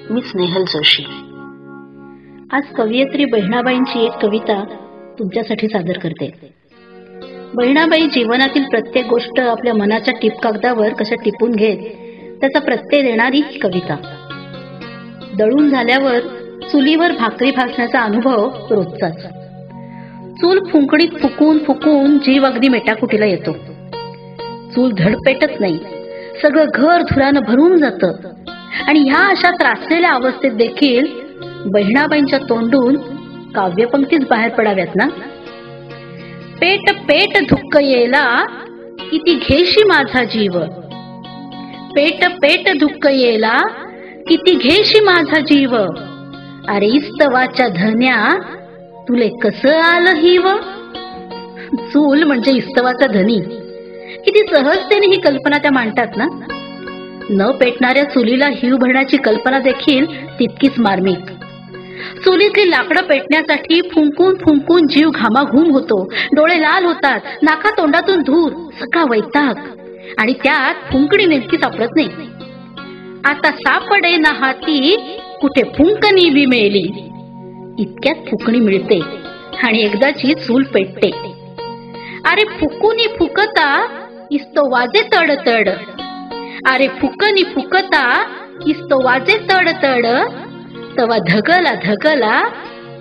मी स्नेहल जोशी। आज कवयित्री बहिणाबाईंची एक कविता तुमच्यासाठी सादर करते। बहिणाबाई जीवनातील प्रत्येक गोष्ट आपल्या मनाच्या टिपकागदावर कशा टिपून घेत त्याचा प्रत्यय देणारी ही कविता। दळून झाल्यावर चुलीवर भाकरी भाजण्याचा अनुभव रोजचाच। चूल फुंकणीत फुकून फुकून जीव अगदी मेटाकुटीला येतो। चूल धड पेटत नाही, सगळं घर धुरानं भरून जातं आणि ह्या अशा त्रासलेल्या अवस्थेत देखील बहिणाबाईंच्या तोंडून काव्यपंक्तीच बाहेर पडाव्यात ना। पेट पेट धुक्क येला किती घेशी माझा जीव, पेट पेट धुक्क येला किती घेशी माझा जीव, अरे इस्तवाच्या धन्या तुले कसं आलं हिव। चूल म्हणजे इस्तवाचा धनी, किती सहजतेने ही कल्पना त्या मांडतात ना। न पेटणाऱ्या चुलीला हिव भरण्याची कल्पना देखील तितकीच मार्मिक। चुलीतली लाकडं पेटण्यासाठी फुंकून फुंकून जीव घामाघूम होतो, डोळे लाल होतात, नाका तोंडातून धूर, सगळा वैताग, आणि त्यात फुंकणी नेमकी सापडत नाही। आता सापडे ना हाती कुठे फुंकणी बी मेली, इतक्यात फुंकणी मिळते आणि एकदाची चूल पेटते। अरे फुकुनी फुकता इस्तो वाजे तडतड, अरे फुकनी फुकता इस्तो वाजे तडतड, तवा धगला धगला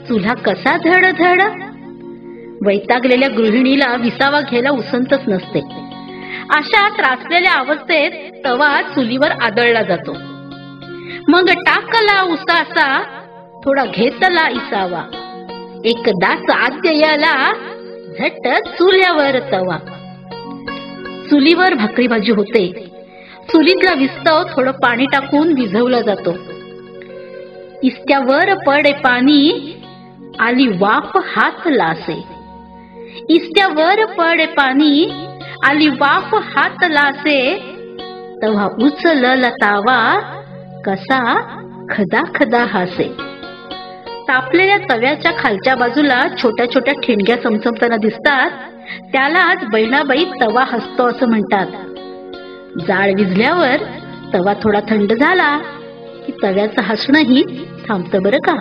चुल्हा कसा धडधड। वैतागलेल्या गृहिणीला विसावा घ्यायला उसंतच नसते। अशा त्रासलेल्या अवस्थेत तवा चुलीवर आदळला जातो। मग टाकला उसासा थोडा घेतला इसावा, एकदाच आद्य याला झट चुल्यावर तवा। चुलीवर भाकरी भाजी होते। चुलीतला विस्तव थोडं पाणी टाकून विझवला जातो। इस्त्यावर पडे पाणी आली वाफ हात लासे, इस्त्यावर पडे पाणी आली वाफ हात लासे, तव्हा उचलला तावा कसा खदा खदा हासे। तापलेल्या तव्याच्या खालच्या बाजूला छोट्या छोट्या ठिणग्या चमचमताना दिसतात, त्यालाच बहिणाबाई तवा हसतो असं म्हणतात। जाळ विझल्यावर तवा थोडा थंड झाला की तव्याचं हसणंही थांबतं बरं का।